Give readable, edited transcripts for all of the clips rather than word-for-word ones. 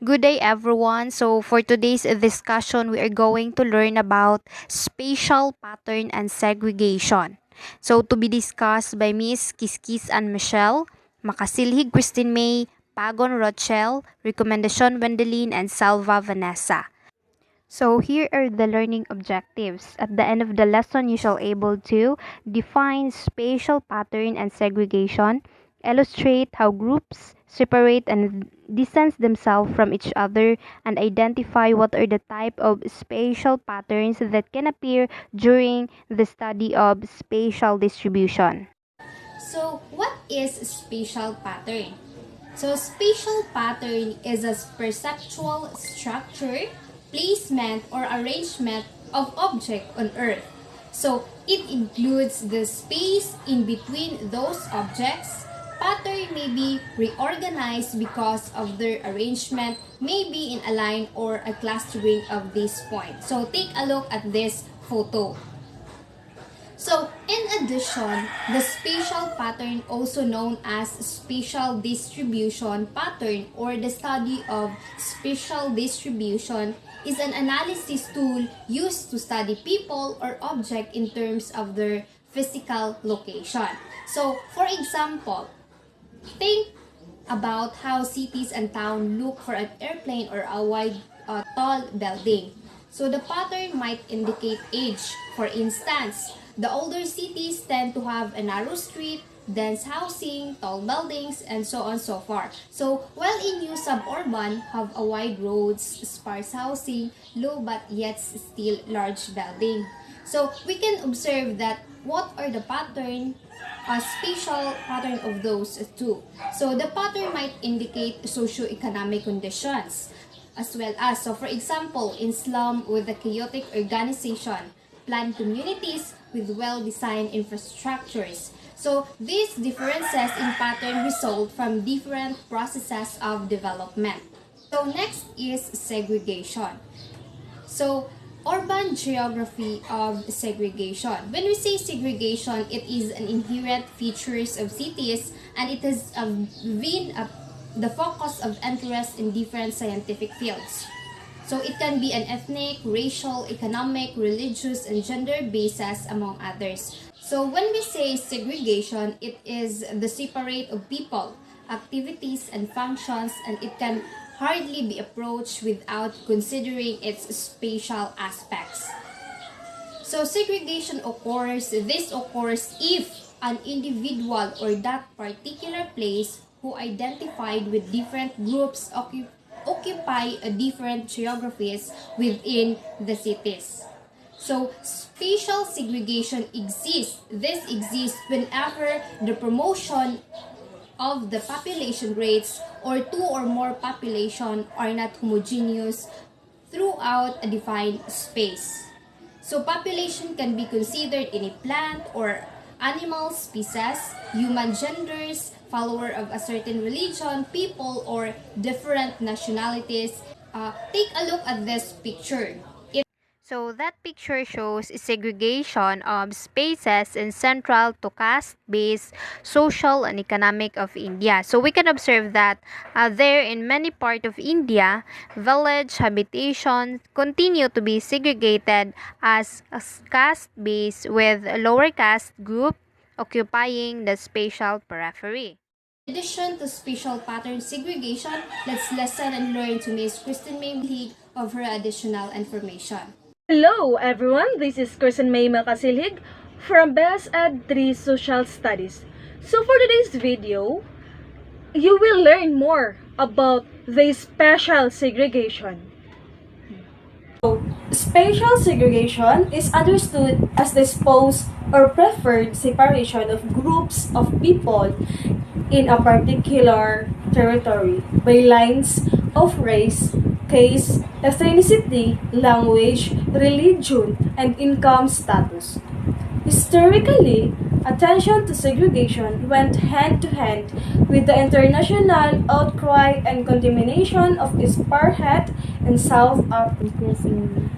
Good day, everyone. So, for today's discussion, we are going to learn about spatial pattern and segregation. So, to be discussed by Miss Kiskis and Michelle, Makasilhig Christine May, Pagon Rochelle, Recommendation Wendelin, and Salva Vanessa. So here are the learning objectives. At the end of the lesson, you shall able to define spatial pattern and segregation, illustrate how groups separate and distance themselves from each other, and identify what are the type of spatial patterns that can appear during the study of spatial distribution. So, what is spatial pattern? So, spatial pattern is a perceptual structure, placement, or arrangement of object on Earth. So, it includes the space in between those objects. Pattern may be reorganized because of their arrangement, may be in a line or a clustering of this point. So, take a look at this photo. So, in addition, the spatial pattern, also known as spatial distribution pattern or the study of spatial distribution, is an analysis tool used to study people or object in terms of their physical location. So, for example, think about how cities and towns look for an airplane or a tall building. So the pattern might indicate age. For instance, the older cities tend to have a narrow street, dense housing, tall buildings, and so on and so forth. So while in new suburban have a wide roads, sparse housing, low but yet still large building. So we can observe that what are the pattern, a spatial pattern of those two. So the pattern might indicate socio-economic conditions as well as, so for example, in slum with a chaotic organization, planned communities with well-designed infrastructures. So these differences in pattern result from different processes of development. So next is segregation. So urban geography of segregation. When we say segregation, it is an inherent features of cities and it has been the focus of interest in different scientific fields. So it can be an ethnic, racial, economic, religious, and gender basis among others. So when we say segregation, it is the separate of people, activities, and functions, and it can hardly be approached without considering its spatial aspects. So segregation occurs, this occurs if an individual or that particular place who identified with different groups occupy a different geographies within the cities. So spatial segregation exists. This exists whenever the promotion of the population rates or two or more population are not homogeneous throughout a defined space. So population can be considered any plant or animal species, human genders, follower of a certain religion, people, or different nationalities. Take a look at this picture. So that picture shows segregation of spaces in central to caste-based social and economic of India. So we can observe that there in many parts of India, village habitation continue to be segregated as caste-based with lower caste group occupying the spatial periphery. In addition to spatial pattern segregation, let's listen and learn to Ms. Kristen May of her additional information. Hello everyone, this is Kristen May Makasilhig from Best Ed 3 Social Studies. So for today's video, you will learn more about the spatial segregation. Spatial segregation is understood as the supposed or preferred separation of groups of people in a particular territory by lines of race, caste, ethnicity, language, religion, and income status. Historically, attention to segregation went hand to hand with the international outcry and condemnation of apartheid in South Africa.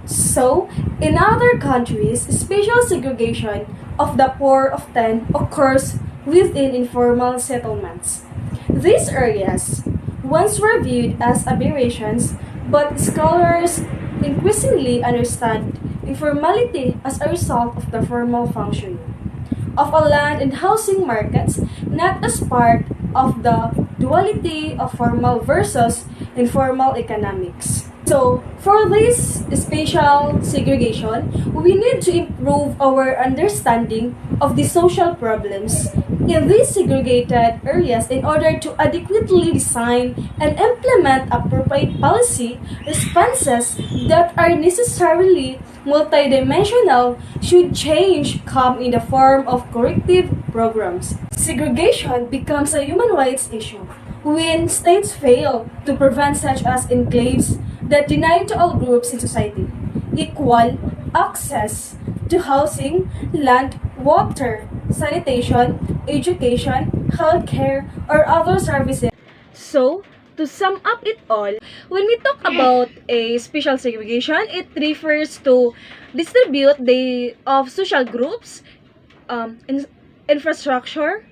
So, in other countries, spatial segregation of the poor often occurs within informal settlements. These areas once were viewed as aberrations, but scholars increasingly understand informality as a result of the formal functioning of a land and housing markets, not as part of the duality of formal versus informal economics. So, for this spatial segregation, we need to improve our understanding of the social problems in these segregated areas in order to adequately design and implement appropriate policy responses that are necessarily multidimensional should change come in the form of corrective programs. Segregation becomes a human rights issue when states fail to prevent such as enclaves that deny to all groups in society equal access to housing, land, water, sanitation, education, healthcare, or other services. So, to sum up it all, when we talk about a spatial segregation, it refers to distribute the of social groups, infrastructure,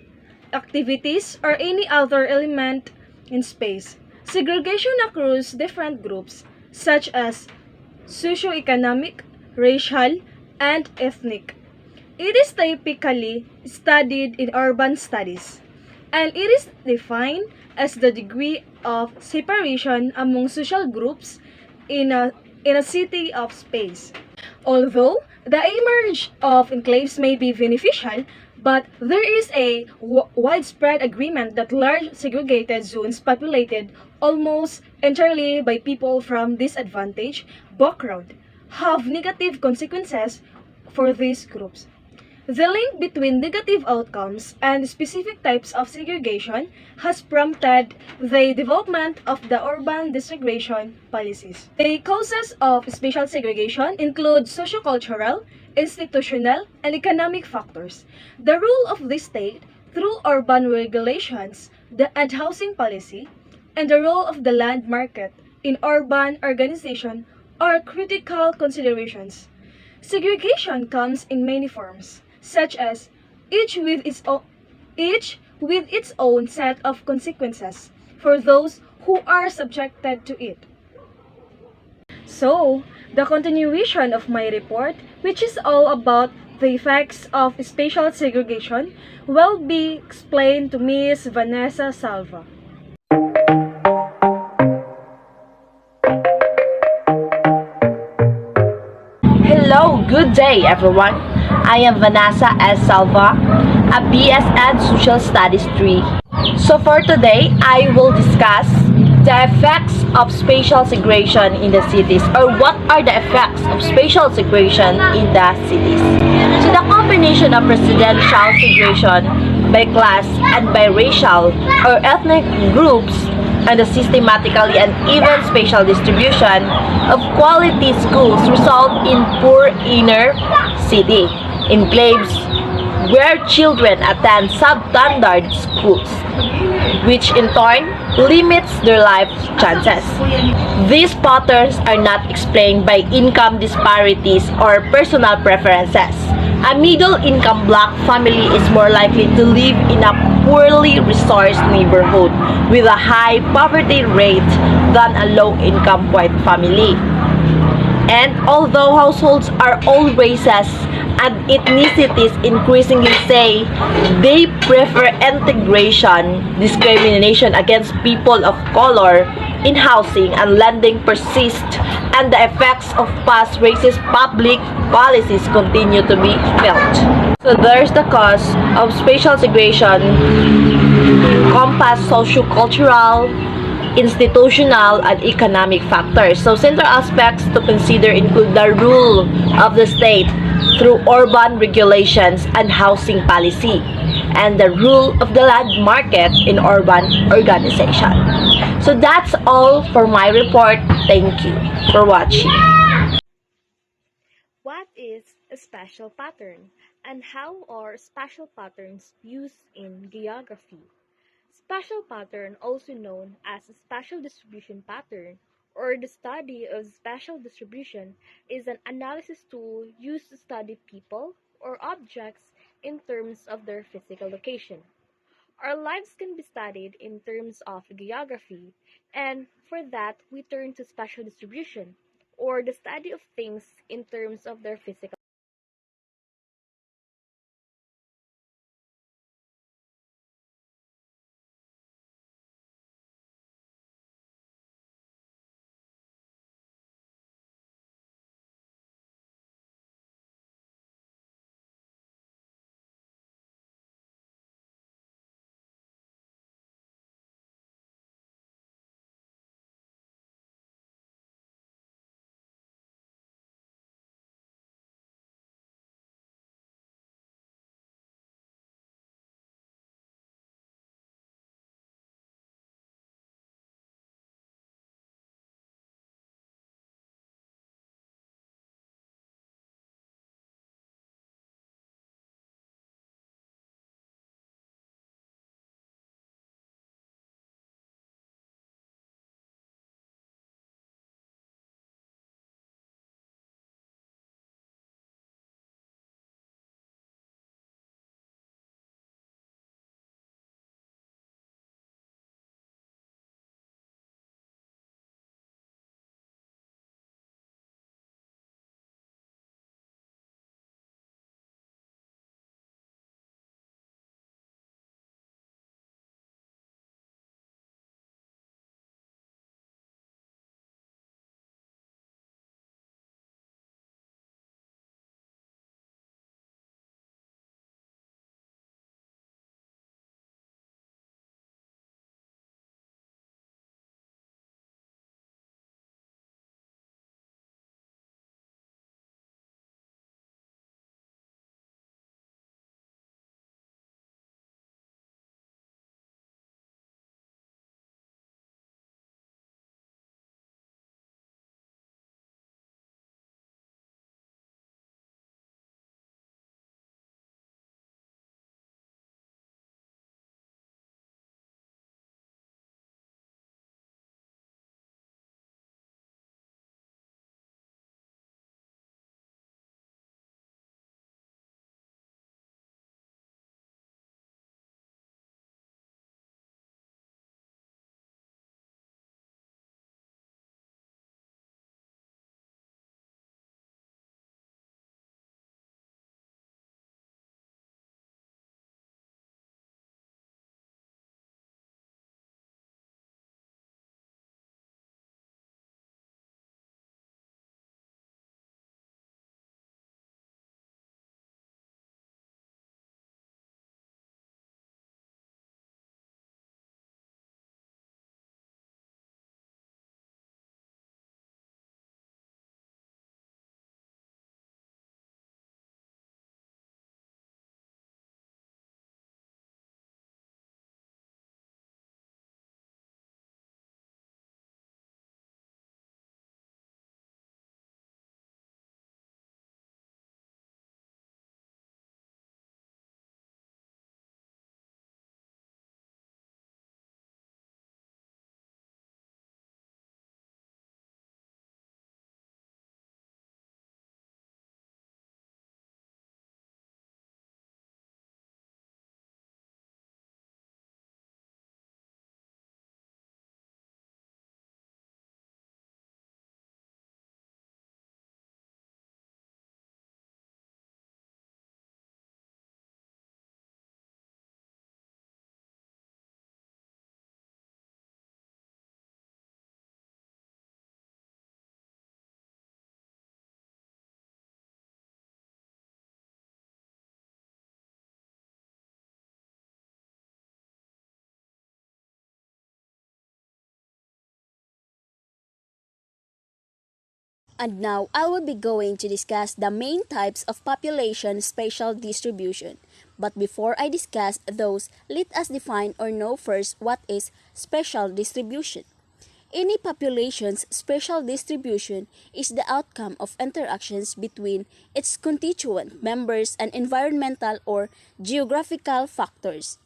activities, or any other element in space. Segregation across different groups, such as socioeconomic, racial, and ethnic. It is typically studied in urban studies, and it is defined as the degree of separation among social groups in a city of space. Although the emergence of enclaves may be beneficial, but there is a widespread agreement that large segregated zones populated almost entirely by people from disadvantaged background have negative consequences for these groups. The link between negative outcomes and specific types of segregation has prompted the development of the urban desegregation policies. The causes of spatial segregation include sociocultural, institutional, and economic factors. The role of the state through urban regulations and housing policy, and the role of the land market in urban organization are critical considerations. Segregation comes in many forms, such as each with its own set of consequences for those who are subjected to it. So, the continuation of my report, which is all about the effects of spatial segregation, will be explained to Ms. Vanessa Salva. Hello, good day everyone. I am Vanessa S. Salva, a BS Ed Social Studies 3. So for today, I will discuss the effects of spatial segregation in the cities, or what are the effects of spatial segregation in the cities. So the combination of residential segregation by class and by racial or ethnic groups and the systematically and even spatial distribution of quality schools result in poor inner city enclaves where children attend substandard schools, which in turn limits their life chances. These patterns are not explained by income disparities or personal preferences. A middle-income black family is more likely to live in a poorly resourced neighborhood with a high poverty rate than a low-income white family. And although households are all races and ethnicities increasingly say they prefer integration, discrimination against people of color in housing and lending persist, and the effects of past racist public policies continue to be felt. So there's the cause of spatial segregation encompass sociocultural, institutional, and economic factors. So central aspects to consider include the role of the state through urban regulations and housing policy, and the role of the land market in urban organization. So that's all for my report. Thank you for watching. What is a spatial pattern, and how are spatial patterns used in geography? Spatial pattern, also known as a spatial distribution pattern or the study of spatial distribution, is an analysis tool used to study people or objects in terms of their physical location. Our lives can be studied in terms of geography, and for that we turn to spatial distribution, or the study of things in terms of their physical. And now I will be going to discuss the main types of population spatial distribution. But before I discuss those, let us define or know first what is spatial distribution. Any population's spatial distribution is the outcome of interactions between its constituent members and environmental or geographical factors.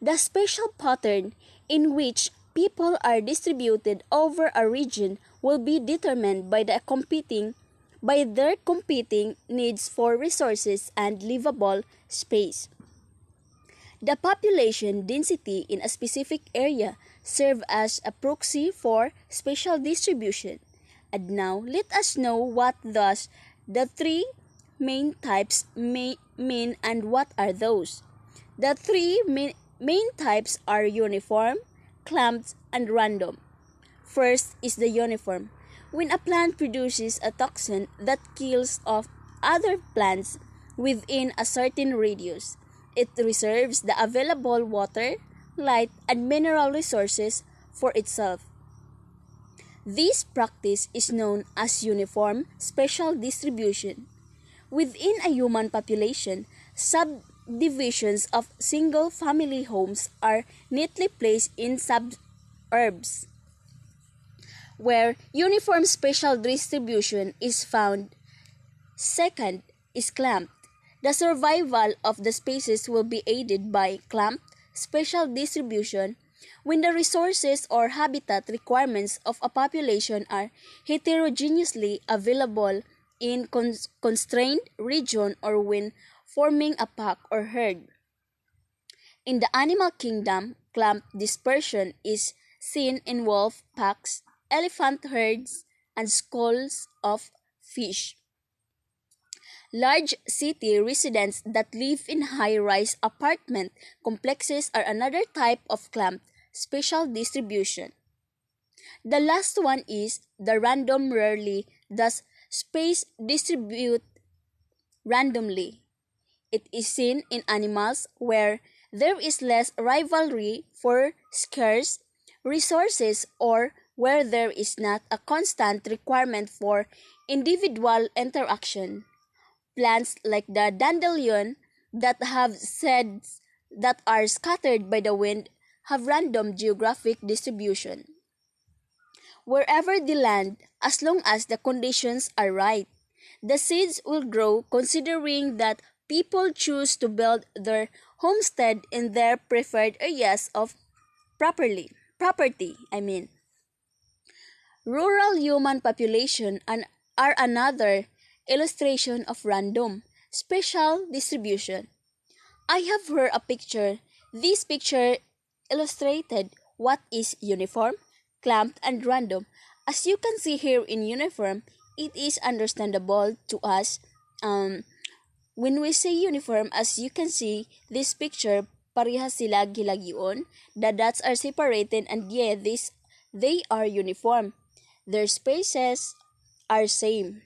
The spatial pattern in which people are distributed over a region will be determined by their competing needs for resources and livable space. The population density in a specific area serve as a proxy for spatial distribution. And now let us know what thus the three main types may mean and what are those. The three main types are uniform, clumped, and random. First is the uniform. When a plant produces a toxin that kills off other plants within a certain radius, it reserves the available water, light, and mineral resources for itself. This practice is known as uniform spatial distribution. Within a human population, subdivisions of single family homes are neatly placed in suburbs where uniform spatial distribution is found. Second is clamped. The survival of the species will be aided by clamped spatial distribution when the resources or habitat requirements of a population are heterogeneously available in constrained region or when forming a pack or herd. In the animal kingdom, clump dispersion is seen in wolf packs, elephant herds, and schools of fish. Large city residents that live in high-rise apartment complexes are another type of clump spatial distribution. The last one is the random rarely, thus space distribute randomly. It is seen in animals where there is less rivalry for scarce resources or where there is not a constant requirement for individual interaction. Plants like the dandelion that have seeds that are scattered by the wind have random geographic distribution. Wherever they land, as long as the conditions are right, the seeds will grow considering that people choose to build their homestead in their preferred areas of property. Rural human population are another illustration of random spatial distribution. I have here a picture. This picture illustrated what is uniform, clamped, and random. As you can see here in uniform, it is understandable to us. When we say uniform, as you can see, this picture, parehas sila gilagyon. The dots are separated and yeah, they are uniform. Their spaces are same.